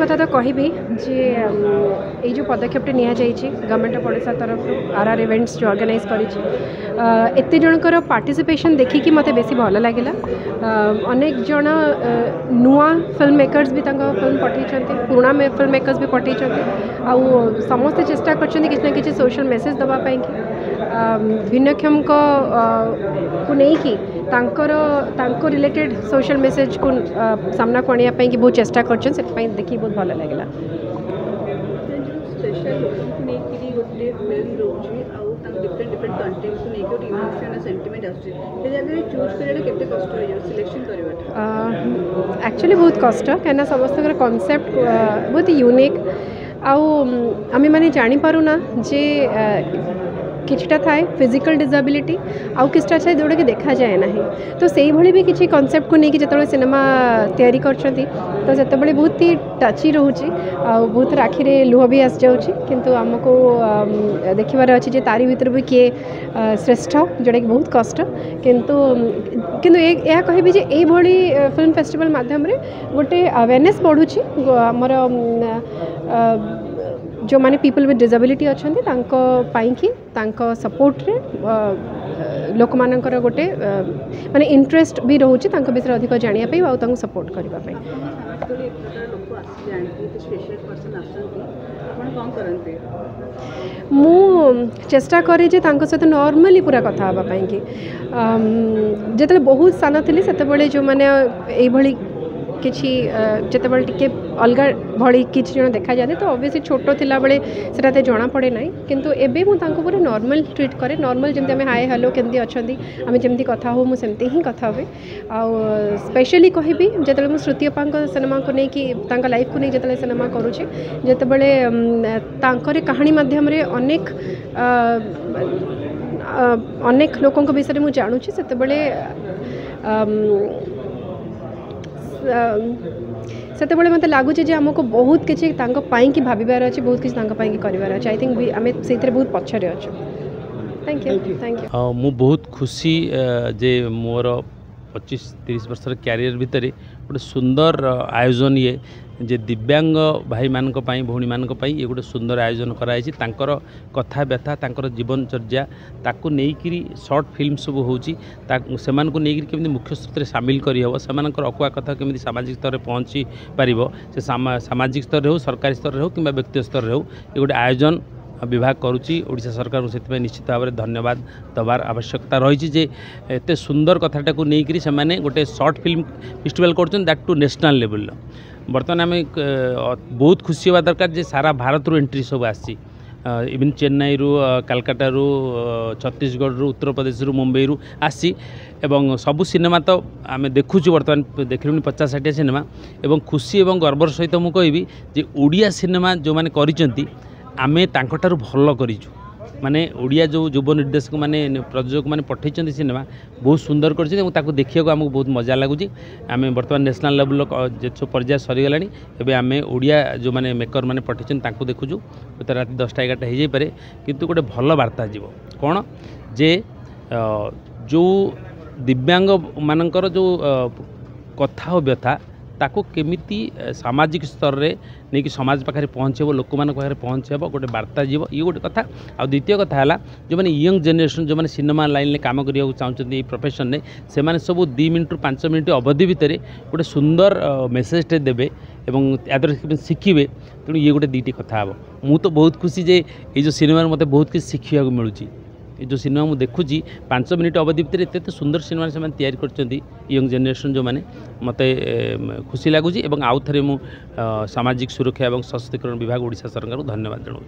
कथा तो कहि जे जो पदक्षेप गवर्नमेंट ऑफ ओडिशा तरफ आर इवेंट्स जो ऑर्गेनाइज करते जनकर पार्टिसिपेशन देखिकी मत बेसी भल लगे। अनेक जन नुआ फिल्म मेकर्स भी फिल्म पठे, पुराणा फिल्म मेकर्स भी पठे, आउ समस्ते चेष्टा कर किसी सोशल मेसेज दवापाई भिन्नक्षम को लेकिन रिलेटेड सोशल मेसेज को सामना को आने बहुत चेष्टा कर देखिए बहुत भल लगे। एक्चुअली बहुत कष्ट कहीं समस्त कॉन्सेप्ट बहुत यूनिक आम मैंने जानीपारूना जे किछटा थाए फिजिकल डिसेबिलिटी आउ किछटा थाए जोड़ा कि देखा जाए ना, तो से भली भी किसी कॉन्सेप्ट को लेकिन जो सिनेमा तैयारी करछंती तो से बहुत ही टची रोचे बहुत राखी लुह भी आस जाऊँगी, किंतु आमको देखिबार अच्छी जे तारी भीतर भी किए श्रेष्ठ जोड़ा कि बहुत कष्ट किंतु किंतु यह कहबी जे ए भली फिल्म फेस्टिवल माध्यम रे गोटे अवेयरनेस बढ़ुची आमर जो माने पीपल विथ डिसेबिलिटी अच्छा सपोर्ट रे लोक मानकर गोटे माने इंटरेस्ट भी रोचे विषय अधिक जाना सपोर्ट करने। मु चेष्टा करे जे सहित नॉर्मली पूरा कथा हाँपाई कि जिते बहुत सान थी से जो मैंने ये किसी जितेबाला टी अलग भली किसी जन देखा जाते तो ऑब्वियसली छोट थिला बेले सेटा ते जना पड़े ना, किंतु एबे मु तांको पूरा नॉर्मल ट्रीट करे नॉर्मल जमती आम हाय हेलो केमती अच्छी आम जमती कथा हो मुझे ही कथा हुए आ स्पेशली कहबी जिते मुझे श्रुति अप्पा सिनेमा को लेकिन लाइफ को नहीं जिते सिनेमा करुचे जिते कहानी माध्यम अनेक अनेक लोकों विषय मुझे जानूची से सेतेबेले मत लगुच आमको बहुत किसी कि भाबार अच्छे बहुत किसी करार अच्छे। आई थिंक आम से बहुत पछरे अच्छे। थैंक यू मु बहुत खुशी जे मोर 25-30 वर्षर क्यारियर भितर गोटे सुंदर आयोजन ये जे दिव्यांग भाई मानक पई भौणी मानक पई ये गोटे सुंदर आयोजन कराई तांकर कथा व्यथा तांकर जीवनचर्या ताकू नेइकिरी शॉर्ट फिल्म सब होची से केमि मुख्य स्रोत सामिल करी हबो सेमानकर अकुआ कथा केमि सामाजिक स्तर पहुँची पारिबो से सामाजिक स्तर हो सरकारी स्तर हो कि व्यक्तिगत स्तर हो ये गोटे आयोजन विभाग करुच्ची ओडिशा सरकार से निश्चित भाव में धन्यवाद दबार आवश्यकता रही जे एते सुंदर कथाटा को लेकिन से माने गोटे शॉर्ट फिल्म फेस्टिवल कर दैट टू नेशनल लेवल। बर्तमान आम बहुत खुशी होगा दरकार जे सारा भारत रू एंट्री सब आसी इवन चेन्नई रू कलकत्ता रू छत्तीसगढ़ रू उत्तर प्रदेश रू मुंबई रू आसी एवं सबू सिनेमा तो आम देखुचु बर्तमान देखिलुनि 50-60 सिनेमा एवं खुशी एवं गर्वर सहित मुझे कहबी जे ओडिया सिनेमा जो मैंने करिसेंती आमे तांकटारू भल करिछु माने ओडिया जो युव निर्देशक माने प्रयोजक माने पठेइछन्ती सिनेमा बहुत सुंदर करछि ताको देखिया को हमको बहुत मजा लागुची। आमे वर्तमान नेशनल लेवल जो पर्याय सरी गलानी एबे आमे ओडिया जो माने मेकर माने पठेइछन ताको देखुछु तो रात 10टा-11टा हो जाई पारे किंतु गोटे भल वार्ता जीव कोन जे जो दिव्यांग मानकर जो कथा हो व्यथा ताको केमिति सामाजिक स्तर रे नहीं कि समाज पाखे पहुँचब लोक मान पाखे पहुँचब गोटे वार्ता जीव ये गोटे कथा। आ द्वितीय कथा है जो मैंने यंग जेनेरेशन जो मैंने सिनेमा लाइन में काम करने चाहते प्रोफेशन में से मैंने सब 2 मिनट 5 मिनट अवधि भितर गोटे सुंदर मेसेजटे देवे और शिखिबे तेणु ये गोटे 2टी कथा हे। मु तो बहुत खुशी जे ये जो सिनेमा मत बहुत किसी शिखा मिलूँ जो सिनेमा मुझे देखुची 5 मिनट अवधि भितर एत सुंदर सिनेमा से तैयारी कर यंग जेनेरेशन जो मैंने मत खुशी लगुच आउ थे सामाजिक सुरक्षा और सशक्तिकरण विभाग ओडिशा सरकार को धन्यवाद जनाऊँ।